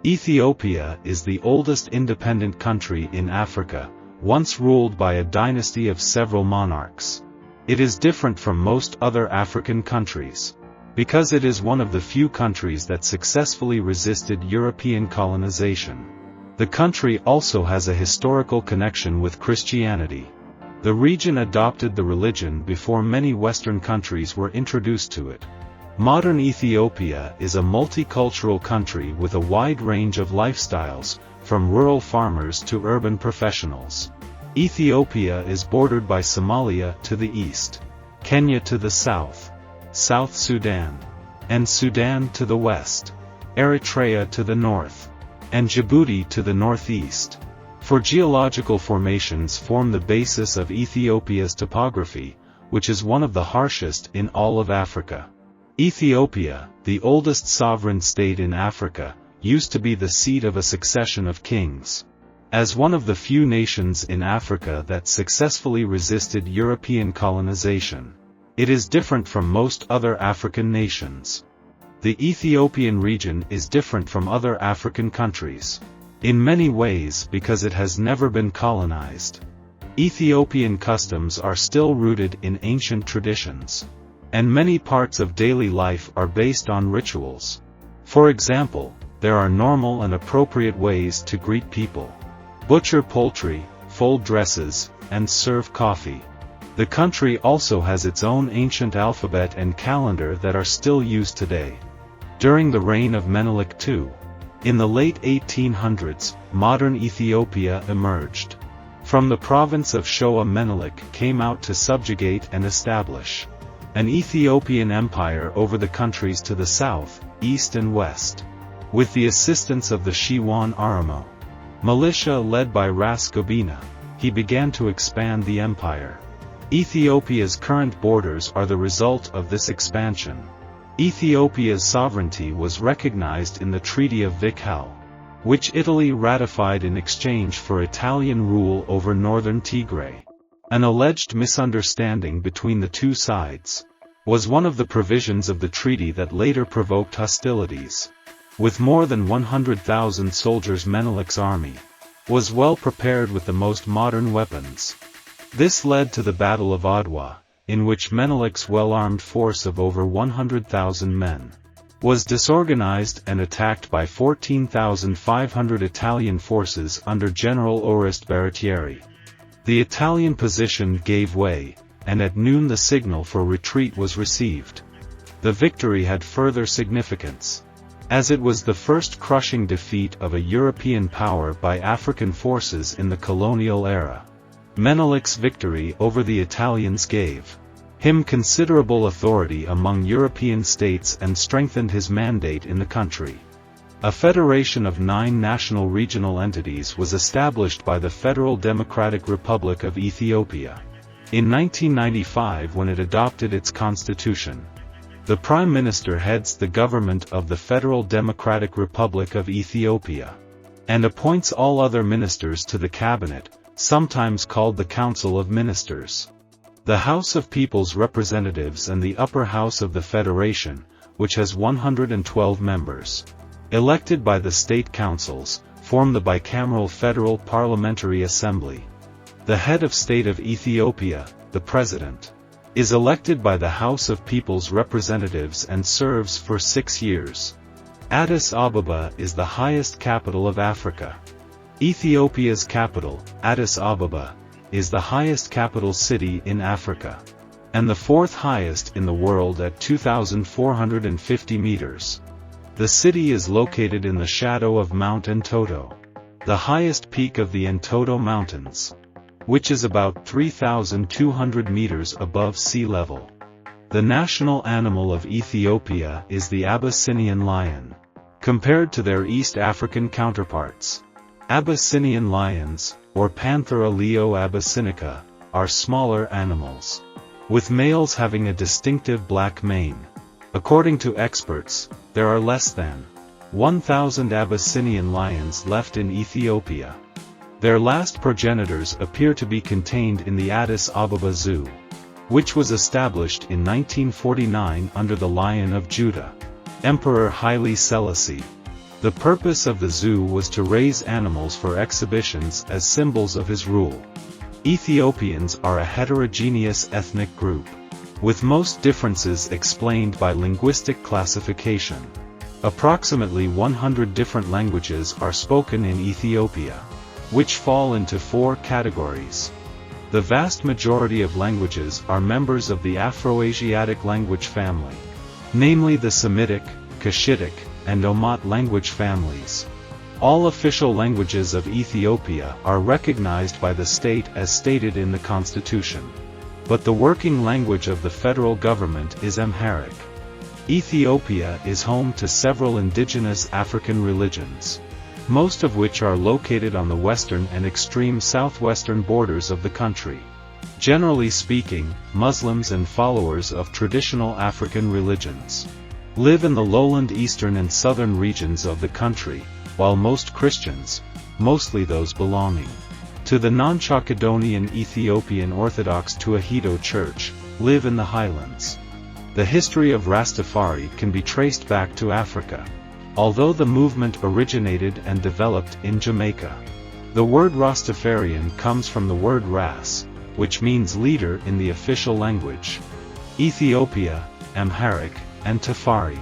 Ethiopia is the oldest independent country in Africa, once ruled by a dynasty of several monarchs. It is different from most other African countries, because it is one of the few countries that successfully resisted European colonization. The country also has a historical connection with Christianity. The region adopted the religion before many Western countries were introduced to it. Modern Ethiopia is a multicultural country with a wide range of lifestyles, from rural farmers to urban professionals. Ethiopia is bordered by Somalia to the east, Kenya to the south, South Sudan, and Sudan to the west, Eritrea to the north, and Djibouti to the northeast. For geological formations form the basis of Ethiopia's topography, which is one of the harshest in all of Africa. Ethiopia, the oldest sovereign state in Africa, used to be the seat of a succession of kings. As one of the few nations in Africa that successfully resisted European colonization, it is different from most other African nations. The Ethiopian region is different from other African countries, in many ways because it has never been colonized. Ethiopian customs are still rooted in ancient traditions, and many parts of daily life are based on rituals. For example, there are normal and appropriate ways to greet people, butcher poultry, fold dresses, and serve coffee. The country also has its own ancient alphabet and calendar that are still used today. During the reign of Menelik II, in the late 1800s, modern Ethiopia emerged. From the province of Shoa, Menelik came out to subjugate and establish an Ethiopian empire over the countries to the south, east and west. With the assistance of the Shiwan Oromo militia led by Ras Gobina, he began to expand the empire. Ethiopia's current borders are the result of this expansion. Ethiopia's sovereignty was recognized in the Treaty of Vikhal, which Italy ratified in exchange for Italian rule over northern Tigray. An alleged misunderstanding between the two sides was one of the provisions of the treaty that later provoked hostilities. With more than 100,000 soldiers, Menelik's army was well prepared with the most modern weapons. This led to the Battle of Adwa, in which Menelik's well-armed force of over 100,000 men was disorganized and attacked by 14,500 Italian forces under General Oreste Baratieri. The Italian position gave way, and at noon the signal for retreat was received. The victory had further significance, as it was the first crushing defeat of a European power by African forces in the colonial era. Menelik's victory over the Italians gave him considerable authority among European states and strengthened his mandate in the country. A federation of 9 national regional entities was established by the Federal Democratic Republic of Ethiopia in 1995 when it adopted its constitution. The Prime Minister heads the government of the Federal Democratic Republic of Ethiopia and appoints all other ministers to the cabinet, sometimes called the Council of Ministers. The House of People's Representatives and the Upper House of the Federation, which has 112 members, elected by the state councils, form the bicameral Federal Parliamentary Assembly. The head of state of Ethiopia, the President, is elected by the House of People's Representatives and serves for 6 years. Addis Ababa is the highest capital of Africa. Ethiopia's capital, Addis Ababa, is the highest capital city in Africa, and the 4th highest in the world at 2,450 meters. The city is located in the shadow of Mount Entoto, the highest peak of the Entoto Mountains, which is about 3,200 meters above sea level. The national animal of Ethiopia is the Abyssinian lion. Compared to their East African counterparts, Abyssinian lions, or Panthera leo abyssinica, are smaller animals, with males having a distinctive black mane. According to experts, there are less than 1,000 Abyssinian lions left in Ethiopia. Their last progenitors appear to be contained in the Addis Ababa Zoo, which was established in 1949 under the Lion of Judah, Emperor Haile Selassie. The purpose of the zoo was to raise animals for exhibitions as symbols of his rule. Ethiopians are a heterogeneous ethnic group, with most differences explained by linguistic classification. Approximately 100 different languages are spoken in Ethiopia, which fall into 4 categories. The vast majority of languages are members of the Afroasiatic language family, namely the Semitic, Cushitic, and Omat language families. All official languages of Ethiopia are recognized by the state as stated in the constitution. But the working language of the federal government is Amharic. Ethiopia is home to several indigenous African religions, most of which are located on the western and extreme southwestern borders of the country. Generally speaking, Muslims and followers of traditional African religions live in the lowland eastern and southern regions of the country, while most Christians, mostly those belonging to the non-Chalcedonian Ethiopian Orthodox Tewahedo Church, live in the highlands. The history of Rastafari can be traced back to Africa, although the movement originated and developed in Jamaica. The word Rastafarian comes from the word Ras, which means leader in the official language. Ethiopia, Amharic, and Tafari,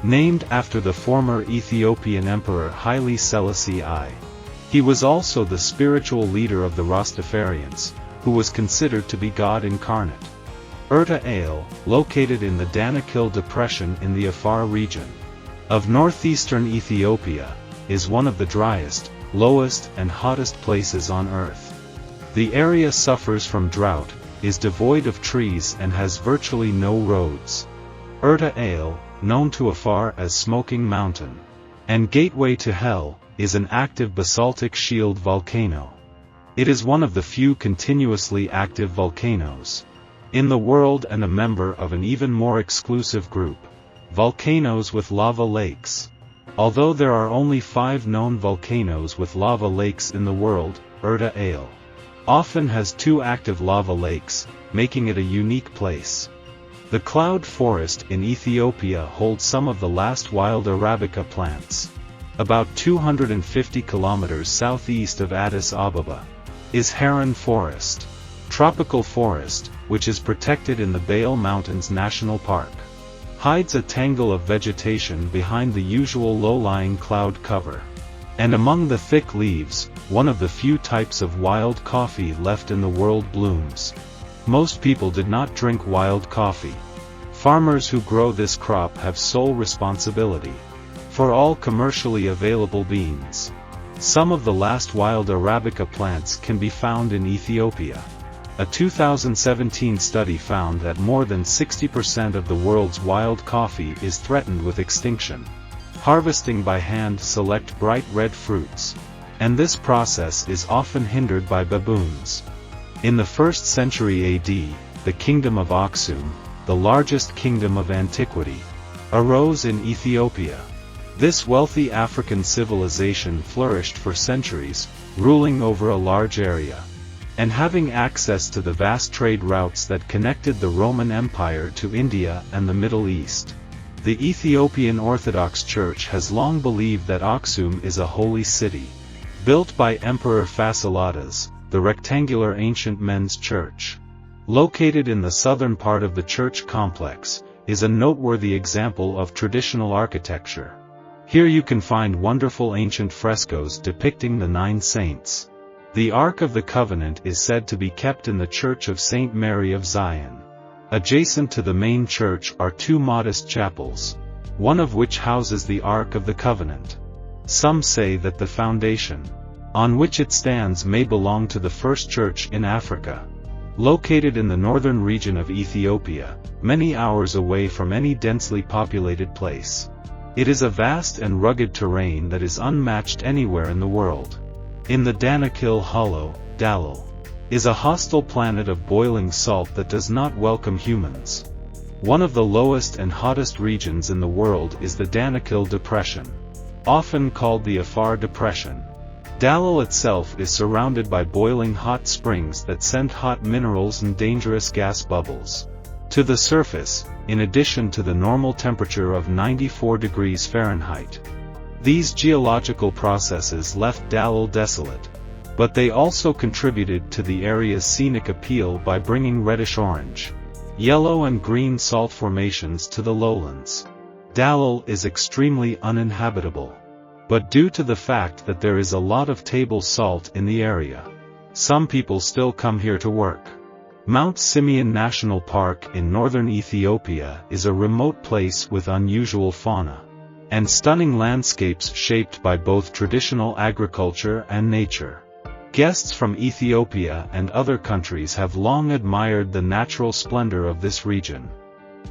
named after the former Ethiopian Emperor Haile Selassie I. He was also the spiritual leader of the Rastafarians, who was considered to be God incarnate. Erta Ale, located in the Danakil Depression in the Afar region of northeastern Ethiopia, is one of the driest, lowest and hottest places on Earth. The area suffers from drought, is devoid of trees and has virtually no roads. Erta Ale, known to Afar as Smoking Mountain and Gateway to Hell, is an active basaltic shield volcano. It is one of the few continuously active volcanoes in the world and a member of an even more exclusive group, volcanoes with lava lakes. Although there are only 5 known volcanoes with lava lakes in the world, Erta Ale often has 2 active lava lakes, making it a unique place. The cloud forest in Ethiopia holds some of the last wild Arabica plants. About 250 kilometers southeast of Addis Ababa is Heron Forest, tropical forest, which is protected in the Simien Mountains National Park. Hides a tangle of vegetation behind the usual low-lying cloud cover. And among the thick leaves, one of the few types of wild coffee left in the world blooms. Most people did not drink wild coffee. Farmers who grow this crop have sole responsibility for all commercially available beans. Some of the last wild Arabica plants can be found in Ethiopia. A 2017 study found that more than 60% of the world's wild coffee is threatened with extinction. Harvesting by hand select bright red fruits, and this process is often hindered by baboons. In the 1st century AD, the Kingdom of Axum, the largest kingdom of antiquity, arose in Ethiopia. This wealthy African civilization flourished for centuries, ruling over a large area, and having access to the vast trade routes that connected the Roman Empire to India and the Middle East. The Ethiopian Orthodox Church has long believed that Axum is a holy city, built by Emperor Fasilides. The rectangular ancient men's church, located in the southern part of the church complex, is a noteworthy example of traditional architecture. Here you can find wonderful ancient frescoes depicting the 9 saints. The Ark of the Covenant is said to be kept in the Church of St. Mary of Zion. Adjacent to the main church are 2 modest chapels, one of which houses the Ark of the Covenant. Some say that the foundation on which it stands may belong to the first church in Africa. Located in the northern region of Ethiopia, many hours away from any densely populated place. It is a vast and rugged terrain that is unmatched anywhere in the world. In the Danakil Hollow, Dalil is a hostile planet of boiling salt that does not welcome humans. One of the lowest and hottest regions in the world is the Danakil Depression, often called the Afar Depression. Dalil itself is surrounded by boiling hot springs that send hot minerals and dangerous gas bubbles to the surface, in addition to the normal temperature of 94 degrees Fahrenheit. These geological processes left Danakil desolate. But they also contributed to the area's scenic appeal by bringing reddish-orange, yellow and green salt formations to the lowlands. Danakil is extremely uninhabitable. But due to the fact that there is a lot of table salt in the area, some people still come here to work. Mount Simien National Park in northern Ethiopia is a remote place with unusual fauna and stunning landscapes shaped by both traditional agriculture and nature. Guests from Ethiopia and other countries have long admired the natural splendor of this region.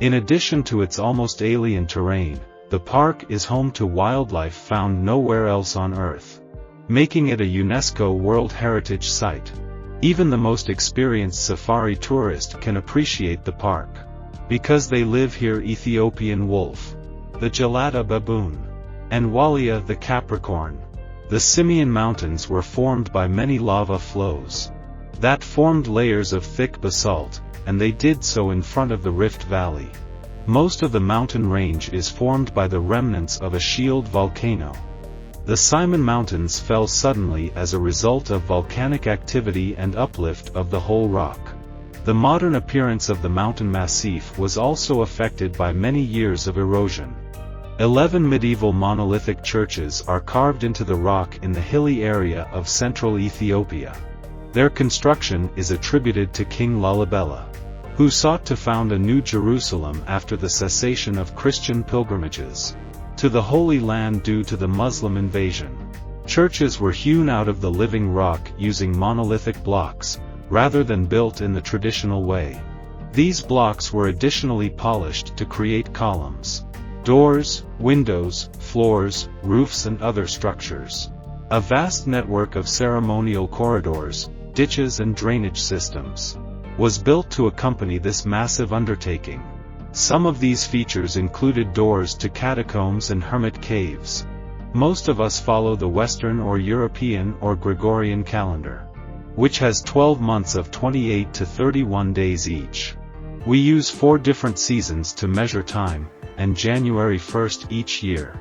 In addition to its almost alien terrain, the park is home to wildlife found nowhere else on Earth, making it a UNESCO World Heritage Site. Even the most experienced safari tourist can appreciate the park, because they live here. Ethiopian wolf, the gelada baboon, and walia the capricorn. The Simien Mountains were formed by many lava flows that formed layers of thick basalt, and they did so in front of the Rift Valley. Most of the mountain range is formed by the remnants of a shield volcano. The Simien Mountains fell suddenly as a result of volcanic activity and uplift of the whole rock. The modern appearance of the mountain massif was also affected by many years of erosion. 11 medieval monolithic churches are carved into the rock in the hilly area of central Ethiopia. Their construction is attributed to King Lalibela, who sought to found a new Jerusalem after the cessation of Christian pilgrimages to the Holy Land due to the Muslim invasion. Churches were hewn out of the living rock using monolithic blocks, rather than built in the traditional way. These blocks were additionally polished to create columns, doors, windows, floors, roofs and other structures. A vast network of ceremonial corridors, ditches and drainage systems was built to accompany this massive undertaking. Some of these features included doors to catacombs and hermit caves. Most of us follow the Western or European or Gregorian calendar, which has 12 months of 28 to 31 days each. We use 4 different seasons to measure time, and January 1st each year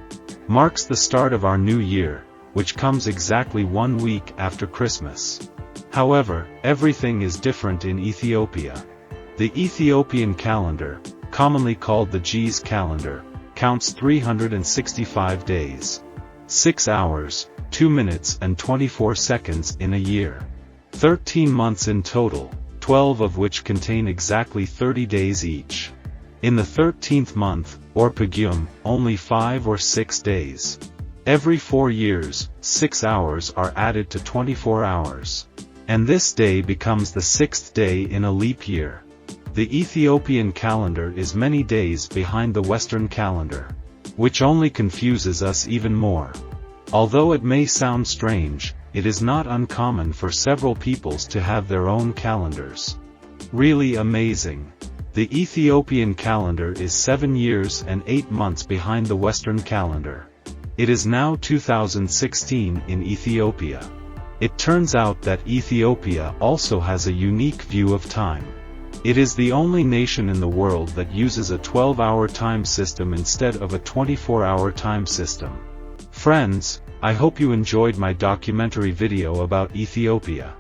marks the start of our new year, which comes exactly 1 week after Christmas. However, everything is different in Ethiopia. The Ethiopian calendar, commonly called the Ge'ez calendar, counts 365 days, 6 hours, 2 minutes and 24 seconds in a year. 13 months in total, 12 of which contain exactly 30 days each. In the 13th month, or Pagum, only 5 or 6 days. Every 4 years, 6 hours are added to 24 hours. And this day becomes the 6th day in a leap year. The Ethiopian calendar is many days behind the Western calendar, which only confuses us even more. Although it may sound strange, it is not uncommon for several peoples to have their own calendars. Really amazing. The Ethiopian calendar is 7 years and 8 months behind the Western calendar. It is now 2016 in Ethiopia. It turns out that Ethiopia also has a unique view of time. It is the only nation in the world that uses a 12-hour time system instead of a 24-hour time system. Friends, I hope you enjoyed my documentary video about Ethiopia.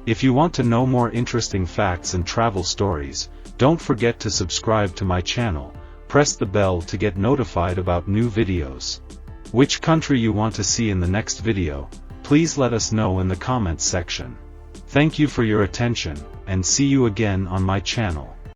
If you want to know more interesting facts and travel stories, don't forget to subscribe to my channel, press the bell to get notified about new videos. Which country you want to see in the next video, please let us know in the comments section. Thank you for your attention, and see you again on my channel.